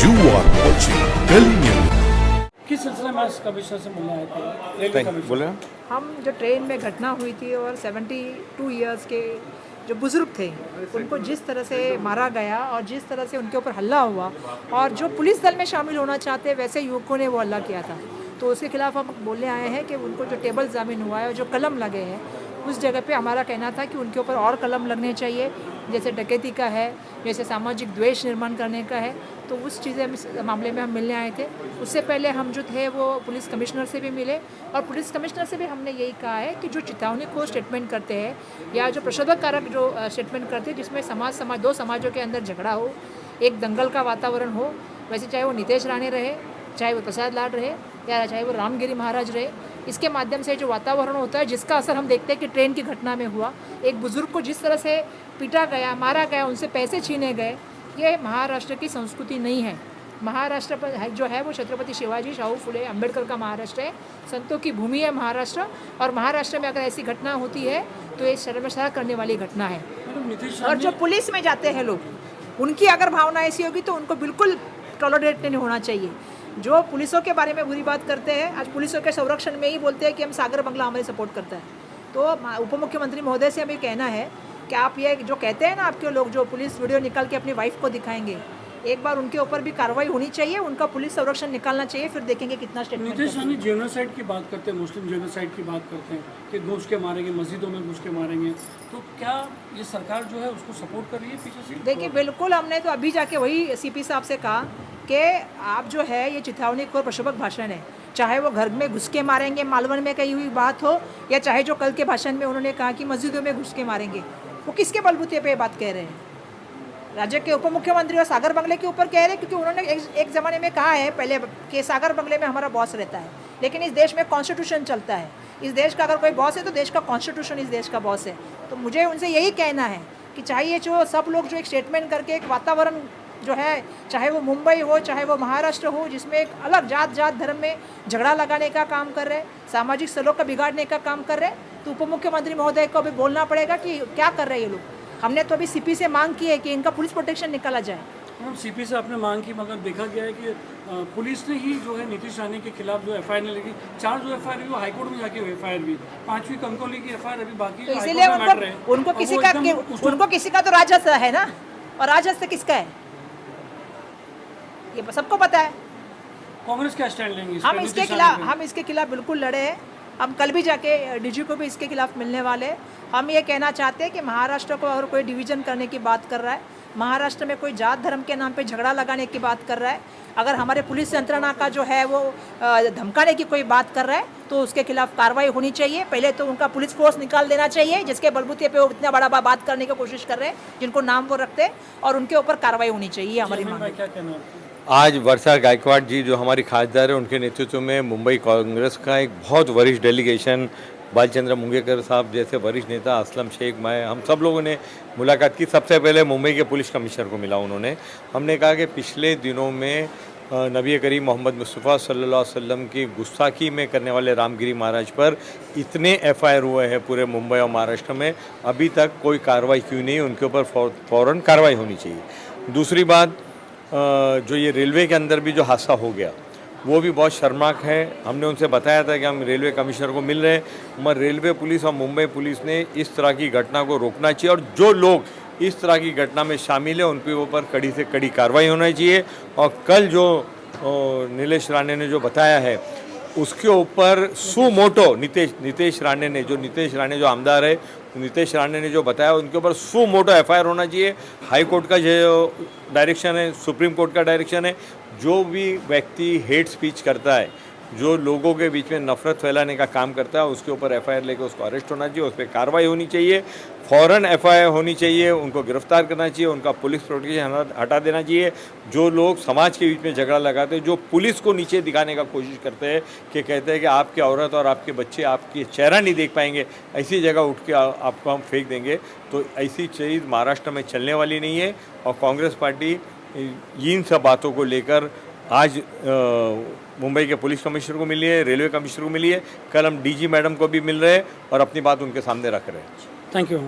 You are watching Delhi News. किस सिलसिले में आज कमिश्नर से मिलने आए थे? Railway commissioner. बोले ना? हम जो ट्रेन में घटना हुई थी और 72 इयर्स के जो बुज़ुर्ग थे उनको जिस तरह से मारा गया और जिस तरह से उनके ऊपर हल्ला हुआ और जो पुलिस दल में शामिल होना चाहते वैसे युवकों ने वो हल्ला किया था, तो उसके खिलाफ हम बोलने आए हैं कि उनको जो टेबल जामिन हुआ है और जो कलम लगे हैं उस जगह पे हमारा कहना था कि उनके ऊपर और कलम लगने चाहिए, जैसे डकैती का है, जैसे सामाजिक द्वेष निर्माण करने का है। तो उस मामले में हम मिलने आए थे। उससे पहले हम जो थे वो पुलिस कमिश्नर से भी मिले और पुलिस कमिश्नर से भी हमने यही कहा है कि जो चेतावनी को स्टेटमेंट करते हैं या जो प्रशोधक जो स्टेटमेंट करते हैं जिसमें दो समाजों के अंदर झगड़ा हो, एक दंगल का वातावरण हो, वैसे चाहे वो नितेश राणे रहे, चाहे वो प्रसाद लाड रहे या चाहे वो रामगिरी महाराज रहे, इसके माध्यम से जो वातावरण होता है जिसका असर हम देखते हैं कि ट्रेन की घटना में हुआ, एक बुज़ुर्ग को जिस तरह से पीटा गया, मारा गया, उनसे पैसे छीने गए, ये महाराष्ट्र की संस्कृति नहीं है। महाराष्ट्र पर जो है वो छत्रपति शिवाजी, शाहू फुले, अंबेडकर का महाराष्ट्र है, संतों की भूमि है महाराष्ट्र, और महाराष्ट्र में अगर ऐसी घटना होती है तो ये शर्मसार करने वाली घटना है। और जो पुलिस में जाते हैं लोग, उनकी अगर भावना ऐसी होगी तो उनको बिल्कुल टॉलरेट नहीं होना चाहिए। जो पुलिसों के बारे में बुरी बात करते हैं, आज पुलिसों के संरक्षण में ही बोलते हैं कि हम सागर बंगला हमारे सपोर्ट करता है, तो उप मुख्यमंत्री महोदय से हमें कहना है कि आप ये जो कहते हैं ना, आपके लोग जो पुलिस वीडियो निकाल के अपनी वाइफ को दिखाएंगे, एक बार उनके ऊपर भी कार्रवाई होनी चाहिए, उनका पुलिस संरक्षण निकालना चाहिए, फिर देखेंगे कितना स्टेटमेंट। नितेश राणे जेनोसाइड की बात करते हैं, मुस्लिम जेनोसाइड की बात करते हैं कि घुस के मारेंगे, मस्जिदों में घुस के मारेंगे, तो क्या ये सरकार जो है उसको सपोर्ट कर रही है पीछे से? देखिए, बिल्कुल, हमने तो अभी जाके वही सीपी साहब से कहा कि आप जो है ये चेतावनी को प्रशोभक भाषण है, चाहे वो घर में घुस के मारेंगे, मालवन में कही हुई बात हो, या चाहे जो कल के भाषण में उन्होंने कहा कि मस्जिदों में घुस के मारेंगे, वो किसके बलबूते पे बात कह रहे हैं? राज्य के उप मुख्यमंत्री और सागर बंगले के ऊपर कह रहे हैं, क्योंकि उन्होंने एक ज़माने में कहा है पहले कि सागर बंगले में हमारा बॉस रहता है, लेकिन इस देश में कॉन्स्टिट्यूशन चलता है। इस देश का अगर कोई बॉस है तो देश का कॉन्स्टिट्यूशन इस देश का बॉस है। तो मुझे उनसे यही कहना है कि चाहिए जो सब लोग जो एक स्टेटमेंट करके एक वातावरण जो है, चाहे वो मुंबई हो, चाहे वो महाराष्ट्र हो, जिसमें एक अलग जात धर्म में झगड़ा लगाने का काम कर रहे हैं, सामाजिक सलोख का बिगाड़ने का काम कर रहे हैं, तो उप मुख्यमंत्री महोदय को अभी बोलना पड़ेगा कि क्या कर रहे हैं ये लोग। हमने तो अभी सीपी से मांग की है कि इनका पुलिस प्रोटेक्शन निकाला जाए। हम सीपी से आपने मांग की, मगर देखा गया है कि पुलिस ने ही जो है नीतीश राणे के खिलाफ जो एफआईआर नहीं लगी, 4 जो एफआईआर हुई वो हाईकोर्ट में जाके एफआईआर हुई, 5वीं कंकोली की एफआईआर अभी बाकी, तो इसीलिए उनको किसी का तो राजस्व है ना, और राजस्व किसका है ये सबको पता है। कांग्रेस क्या स्टैंड लेंगी? हम इसके खिलाफ बिल्कुल लड़े हैं। हम कल भी जाके डीजी को भी इसके खिलाफ मिलने वाले हैं। हम ये कहना चाहते हैं कि महाराष्ट्र को अगर कोई डिवीज़न करने की बात कर रहा है, महाराष्ट्र में कोई जात धर्म के नाम पे झगड़ा लगाने की बात कर रहा है, अगर हमारे पुलिस यंत्रणा का जो है वो धमकाने की कोई बात कर रहा है, तो उसके खिलाफ कार्रवाई होनी चाहिए। पहले तो उनका पुलिस फोर्स निकाल देना चाहिए जिसके बलबूते पे वो इतना बड़ा बात करने की कोशिश कर रहे हैं, जिनको नाम वो रखते हैं, और उनके ऊपर कार्रवाई होनी चाहिए। हमारी मांग। क्या कहना है? आज वर्षा गायकवाड़ जी जो हमारी खासदार है, उनके नेतृत्व में मुंबई कांग्रेस का एक बहुत वरिष्ठ डेलीगेशन, बालचंद्र मुंगेकर साहब जैसे वरिष्ठ नेता, असलम शेख, मैं, हम सब लोगों ने मुलाकात की। सबसे पहले मुंबई के पुलिस कमिश्नर को मिला उन्होंने। हमने कहा कि पिछले दिनों में नबी करीम मोहम्मद मुस्तफ़ा सल्लल्लाहु अलैहि वसल्लम की गुस्ताखी में करने वाले रामगिरी महाराज पर इतने एफआईआर हुए हैं पूरे मुंबई और महाराष्ट्र में, अभी तक कोई कार्रवाई क्यों नहीं? उनके ऊपर फ़ौरन कार्रवाई होनी चाहिए। दूसरी बात, जो ये रेलवे के अंदर भी जो हादसा हो गया वो भी बहुत शर्मनाक है। हमने उनसे बताया था कि हम रेलवे कमिश्नर को मिल रहे हैं, मगर रेलवे पुलिस और मुंबई पुलिस ने इस तरह की घटना को रोकना चाहिए, और जो लोग इस तरह की घटना में शामिल है उन के ऊपर कड़ी से कड़ी कार्रवाई होनी चाहिए। और कल जो नीलेश राणे ने जो बताया है उसके ऊपर सुमोटो नीतेश राणे जो आमदार है, नीतेश राणे ने जो बताया उनके ऊपर सुमोटो एफआईआर होना चाहिए। हाई कोर्ट का जो डायरेक्शन है, सुप्रीम कोर्ट का डायरेक्शन है, जो भी व्यक्ति हेट स्पीच करता है, जो लोगों के बीच में नफरत फैलाने का काम करता है, उसके ऊपर एफआईआर लेकर उसको अरेस्ट होना चाहिए, उस पर कार्रवाई होनी चाहिए, फ़ौरन एफआईआर होनी चाहिए, उनको गिरफ्तार करना चाहिए, उनका पुलिस प्रोटेक्शन हटा देना चाहिए। जो लोग समाज के बीच में झगड़ा लगाते हैं, जो पुलिस को नीचे दिखाने का कोशिश करते हैं कि कहते हैं कि आपकी औरत और आपके बच्चे आपकी चेहरा नहीं देख पाएंगे, ऐसी जगह उठ के आपको हम फेंक देंगे, तो ऐसी चीज़ महाराष्ट्र में चलने वाली नहीं है। और कांग्रेस पार्टी इन सब बातों को लेकर आज मुंबई के पुलिस कमिश्नर को मिली है, रेलवे कमिश्नर को मिली है, कल हम डीजी मैडम को भी मिल रहे हैं और अपनी बात उनके सामने रख रहे हैं। Thank you.